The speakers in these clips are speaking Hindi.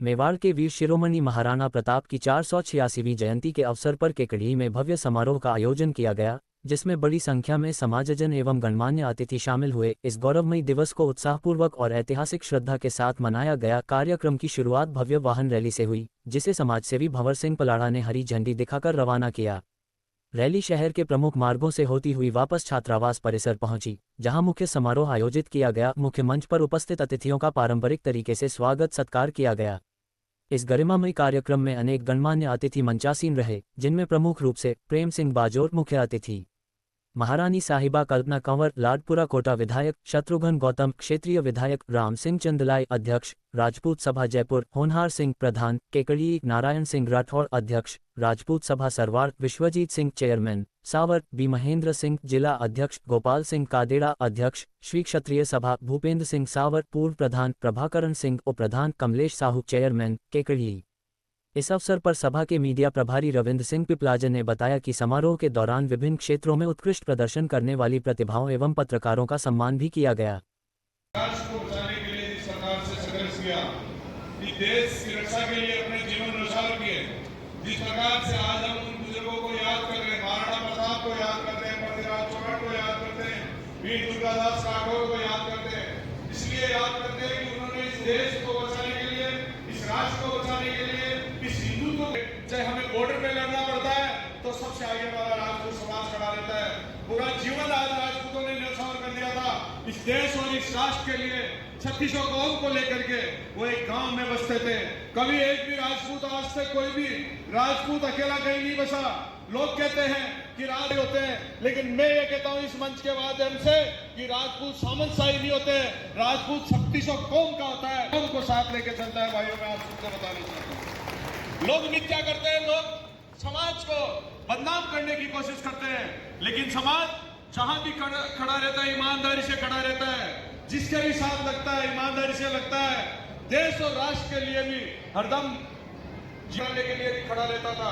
मेवाड़ के वीर शिरोमणि महाराणा प्रताप की 486वीं जयंती के अवसर पर केकड़ी में भव्य समारोह का आयोजन किया गया, जिसमें बड़ी संख्या में समाजजन एवं गणमान्य अतिथि शामिल हुए। इस गौरवमयी दिवस को उत्साहपूर्वक और ऐतिहासिक श्रद्धा के साथ मनाया गया। कार्यक्रम की शुरुआत भव्य वाहन रैली से हुई, जिसे समाजसेवी भंवर सिंह पलाड़ा ने हरी झंडी दिखाकर रवाना किया। रैली शहर के प्रमुख मार्गों से होती हुई वापस छात्रावास परिसर पहुंची, जहां मुख्य समारोह आयोजित किया गया। मुख्य मंच पर उपस्थित अतिथियों का पारंपरिक तरीके से स्वागत सत्कार किया गया। इस गरिमामयी कार्यक्रम में अनेक गणमान्य अतिथि मंचासीन रहे, जिनमें प्रमुख रूप से प्रेम सिंह बाजोर मुख्य अतिथि, महारानी साहिबा कल्पना कंवर, लाडपुरा कोटा विधायक शत्रुघ्न गौतम, क्षेत्रीय विधायक राम सिंह चंदलाई अध्यक्ष, राजपूत सभा जयपुर होनहार सिंह प्रधान, केकड़ी नारायण सिंह राठौड़ अध्यक्ष, राजपूत सभा सरवाड़ विश्वजीत सिंह चेयरमैन, सावर बी महेंद्र सिंह जिला अध्यक्ष, गोपाल सिंह कादेड़ा अध्यक्ष, श्री क्षत्रिय सभा भूपेंद्र सिंह सावर पूर्व प्रधान, प्रभाकरण सिंह उप प्रधान, कमलेश साहू चेयरमैन केकड़ी। इस अवसर पर सभा के मीडिया प्रभारी रविंद्र सिंह पिपलाजा ने बताया कि समारोह के दौरान विभिन्न क्षेत्रों में उत्कृष्ट प्रदर्शन करने वाली प्रतिभाओं एवं पत्रकारों का सम्मान भी किया गया। राष्ट्र को बचाने के लिए सरकार से संघर्ष किया, देश की रक्षा के लिए अपने जीवन न्यौछावर किए। जिस प्रकार से आज हम उन बुजुर्गों को याद कर रहे हैं, महाराणा प्रताप को याद करते हैं, पृथ्वीराज चौहान को याद करते हैं, वीर दुर्गादास राठौर को याद करते हैं। इसलिए याद करते हैं कि उन्होंने इस देश को बचाने के लिए, इस राष्ट्र को बचाने के लिए, इस हिंदू को, चाहे हमें बॉर्डर पे लड़ना पड़ता है तो सबसे आगे वाला राजपूत समाज खड़ा रहता है। पूरा जीवन आज राजपूतों ने न्यौछावर कर दिया था इस देश और इस राष्ट्र के लिए। 3600 कौम को लेकर के वो एक गांव में बसते थे। कभी एक भी राजपूत, आज से कोई भी राजपूत अकेला कहीं नहीं बसा। लोग कहते हैं कि राज होते हैं, लेकिन मैं ये कहता हूं इस मंच के माध्यम से कि राजपूत सामंतशाही नहीं होते, राजपूत 3600 कौम का होता है, कौम को साथ लेके चलता है। भाइयों, मैं आप सबको बताना चाहता हूँ, लोग मिथ्या करते हैं, लोग समाज को बदनाम करने की कोशिश करते हैं, लेकिन समाज जहां भी खड़ा रहता है ईमानदारी से खड़ा रहता है। जिसके भी साथ लगता है ईमानदारी से लगता है। देश और राष्ट्र के लिए भी हरदम जीने के लिए भी खड़ा रहता था।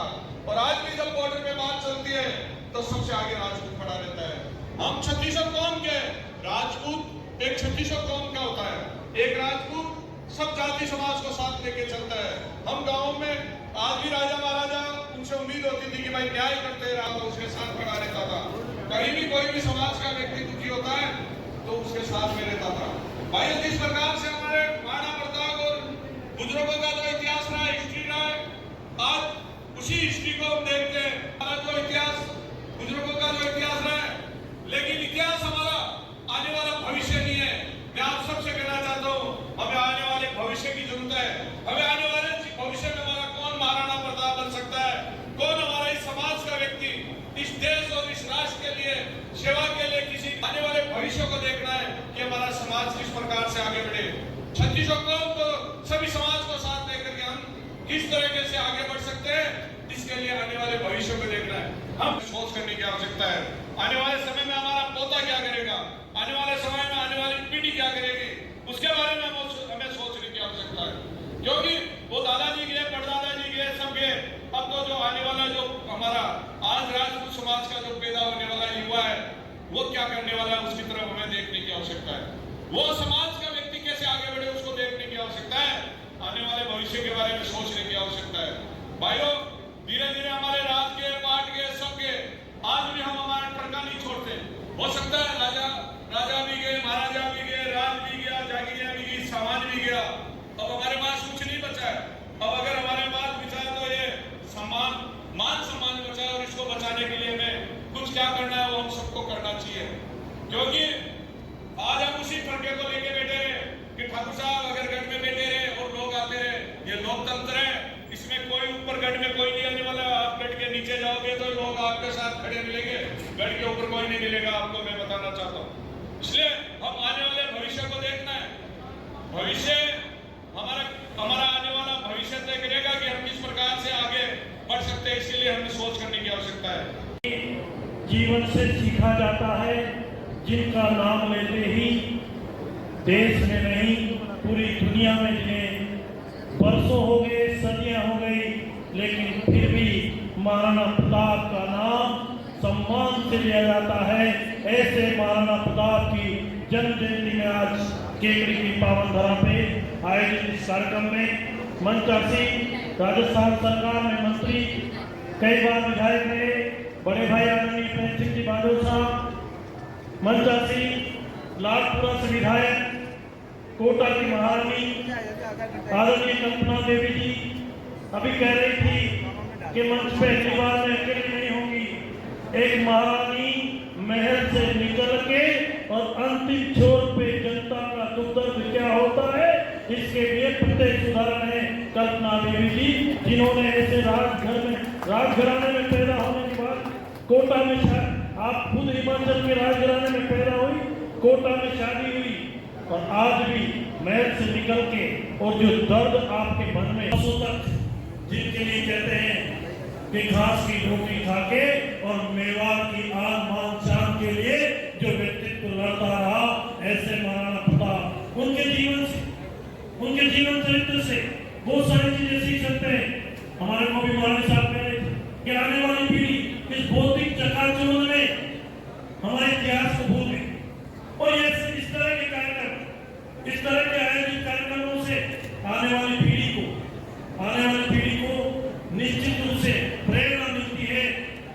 और आज भी जब बॉर्डर पे बात चलती है तो सबसे आगे राजपूत खड़ा रहता है। हम 3600 कौम के राजपूत, एक 3600 कौम का होता है। एक राजपूत सब जाति समाज को साथ लेके चलता है। हम गाँव में आज भी राजा महाराजा, उनसे उम्मीद होती थी कि भाई न्याय करते रहा, उसके साथ खड़ा रहता था। कहीं भी कोई भी समाज का व्यक्ति दुखी होता है तो उसके साथ में रहता था। भाई, जिस प्रकार से हमारे महाराणा प्रताप और बुजुर्गों का जो इतिहास रहा, हिस्ट्री रहा है, आज उसी हिस्ट्री को हम देखते हैं। हमारा जो इतिहास, बुजुर्गों का जो इतिहास रहा है, लेकिन इतिहास हमारा आने वाला भविष्य नहीं है। मैं आप सबसे कहना चाहता हूँ, हमें आने वाले भविष्य की जरूरत है। हमें आने वाले भविष्य में हमारा कौन महाराणा प्रताप बन सकता है, कौन हमारा इस समाज का व्यक्ति, इस देश और इस राष्ट्र के लिए सेवा के लिए किसी आने वाले भविष्य को देखना है कि हमारा समाज किस प्रकार से आगे बढ़े। 3600 कौम को, सभी समाज को साथ लेकर के हम किस तरीके से आगे बढ़ सकते हैं, इसके लिए आने वाले भविष्य को देखना है। हम सोच करने की आवश्यकता है। आने वाले समय में हमारा पोता क्या करेगा, आने वाले समय में आने वाली पीढ़ी क्या करेगी, उसके बारे में हमें सोचने की आवश्यकता है। क्योंकि वो दादाजी गए, परदादाजी गए, सब गए। अब तो जो आने वाला, जो हमारा आज राजपूत समाज का जो पैदा होने वाला युवा है, वो क्या करने वाला है, उसकी तरफ हमें देखने की आवश्यकता है। वो समाज का व्यक्ति कैसे आगे बढ़े, उसको देखने की आवश्यकता है। आने वाले भविष्य के बारे में सोचने की आवश्यकता है। भाइयों, धीरे धीरे हमारे राज के, पाट के, सब के, आज भी हम हमारा टरका नहीं छोड़ते। हो सकता है राजा भी गए, महाराजा भी गए, राज भी गया, जागीरिया भी गई, सामान भी गया, अब हमारे पास कुछ नहीं बचा है। अब अगर हमारे पास बचा है तो ये मान सम्मान बचा है, और इसको बचाने के लिए हमें कुछ क्या करना है, वो हम सबको करना चाहिए। क्योंकि आज हम उसी फरके को लेके बैठे रहे कि ठाकुर साहब अगर गढ़ में बैठे रहे और लोग आते रहे, ये लोकतंत्र है, इसमें कोई ऊपर गढ़ में कोई नहीं आने वाला। आप गढ़ के नीचे जाओगे तो लोग आपके साथ खड़े मिलेंगे, गढ़ के ऊपर कोई नहीं मिलेगा, आपको मैं बताना चाहता हूँ। इसलिए हम आने वाले भविष्य को देखना है। भविष्य हमारा आने वाला भविष्य तय करेगा कि हम किस प्रकार से आगे बढ़ सकते हैं। इसलिए हमें सोच करने की आवश्यकता है। जीवन से सीखा जाता है, जिनका नाम लेते ही देश में नहीं पूरी दुनिया में जिन्हें वर्षों हो गए, सदियां हो गई, लेकिन फिर भी महाराणा प्रताप का नाम सम्मान से लिया जाता है। ऐसे महाराणा प्रताप की जन्म जयंती में आज केकड़ी की पावन धरा पे आयोजित इस कार्यक्रम में मनचासी राजस्थान सरकार में मंत्री, कई बार विधायक रहे बड़े भाई आदरणीय प्रेम सिंह जी बादल साहब, मनचासी लालपुरा से विधायक, कोटा की महारानी आदरणीय कल्पना देवी जी अभी कह रही थी कि मंच पे अगली बार में अकेली नहीं होंगी। एक महारानी महल से निकल के और अंतिम छोर पे जनता का दुख दर्द क्या होता है इसके लिए प्रत्येक उदाहरण है कल्पना देवी जी, जिन्होंने ऐसे राजघराने में पैदा होने के बाद कोटा में, आप खुद हिमाचल के राजघराने में पैदा हुई, कोटा में शादी हुई और आज भी महल से निकल के और जो दर्द आपके मन में तक, जिनके लिए कहते हैं कि घास की रोटी खा के और मेवाड़ की आन मान शान के लिए जो व्यक्तित्व लड़ता रहा, ऐसे महाराणा प्रताप उनके जीवन से, उनके जीवन चरित्र से बहुत सारी चीजें सीख सकते हैं। हमारे को भी महाराज साहब कह रहे थे कि आने वाली पीढ़ी इस भौतिक चकाचौंध में हमारे इतिहास को भूल गई और ये इस तरह के कार्यक्रम, इस तरह के आयोजित कार्यक्रमों से आने वाली पीढ़ी को निश्चित रूप से प्रेरणा मिलती है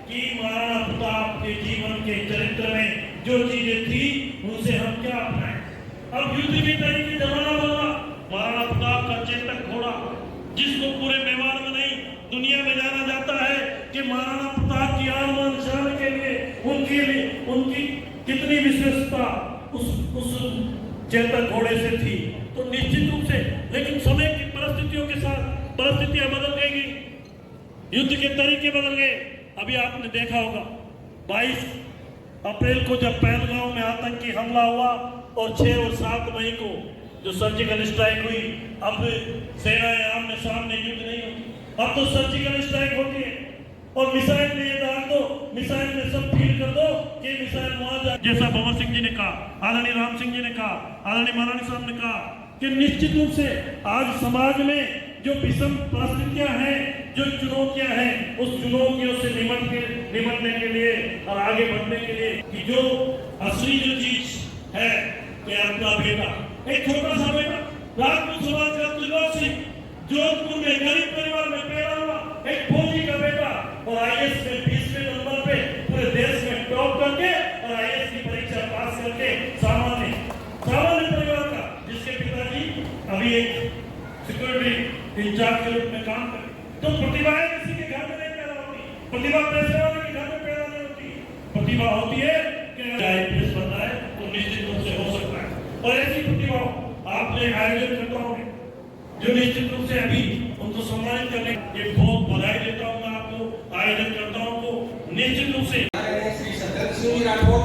कि महाराणा प्रताप के जीवन के चरित्र में जो चीजें थी उनसे हम क्या अपनाएं। अब युद्ध की तरीके जमाना बदला, महाराणा प्रताप का चेतक घोड़ा जिसको पूरे मेवाड़ में नहीं दुनिया में जाना जाता है कि महाराणा प्रताप की आन बान शान के लिए उनकी कितनी विशेषता उस चेतक घोड़े से थी। तो निश्चित रूप से, लेकिन समय की परिस्थितियों के साथ परिस्थितियां बदल गई, युद्ध के तरीके बदल गए। अभी आपने देखा होगा 22 अप्रैल को जब पहलगांव में आतंकी हमला हुआ और 6 और 7 मई को जो सर्जिकल स्ट्राइक हुई, अब सेनाएं आमने सामने युद्ध नहीं होती, अब तो सर्जिकल स्ट्राइक होती है और मिसाइल में ये डाल दो, मिसाइल में सब फील कर दो कि मिसाइल वहां जा, जैसा भंवर सिंह जी ने कहा, आदरणीय राम सिंह जी ने कहा, आदरणीय महारानी साहब ने कहा कि निश्चित रूप से आज समाज में जो विषम परिस्थितियां हैं, जो चुनौतियां हैं, उस चुनौतियों से निपटने के लिए और आगे बढ़ने के लिए कि जो असली जो चीज है कि आपका बेटा, एक छोटा सा बेटा राजपूत समाज का तुलसी सिंह जोधपुर में गरीब परिवार में पैदा हुआ, एक फौजी का बेटा और आईएएस में 20वें नंबर पे पूरे देश में टॉप करके और आईएएस की परीक्षा पास करके सामान्य परिवार का, जिसके पिताजी अभी एक सिक्योरिटी इंचार्ज के रूप में काम करे। तो प्रतिभाएं किसी के घर में नहीं पैदा होती, प्रतिभा पैसे वाले के घर में पैदा नहीं होती, प्रतिभा होती है कि आईपीएस बनना है तो निश्चित रूप से हो सकता है। और ऐसी प्रतिभा आपने आयोजन करता होंगे जो निश्चित रूप से अभी उनको सम्मानित करने ये बहुत बधाई देता हूँ मैं आपको, आयोजन करता हूँ को निश्चित रूप से श्री सत्येंद्र सिंह जी राठौर,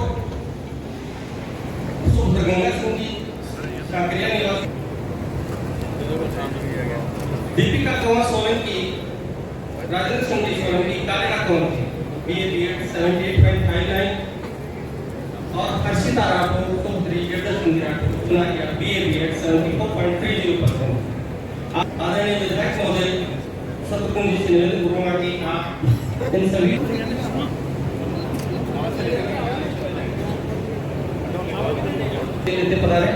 सुब्रगंगा सिंह जी कांकरिया निवासी, दीपिका कुमार सोलंकी, राजेंद्र सिंह जी सोलंकी, कालिका सोलंकी, BA 78.59 और हर्षिता राठौर को ग्रेजुएट सिंह राठौर चुना गया BA 74.30%। आदरणीय विधायक महोदय सतकुंज जी से निवेदन करूंगा कि आप इन सभी पधारे।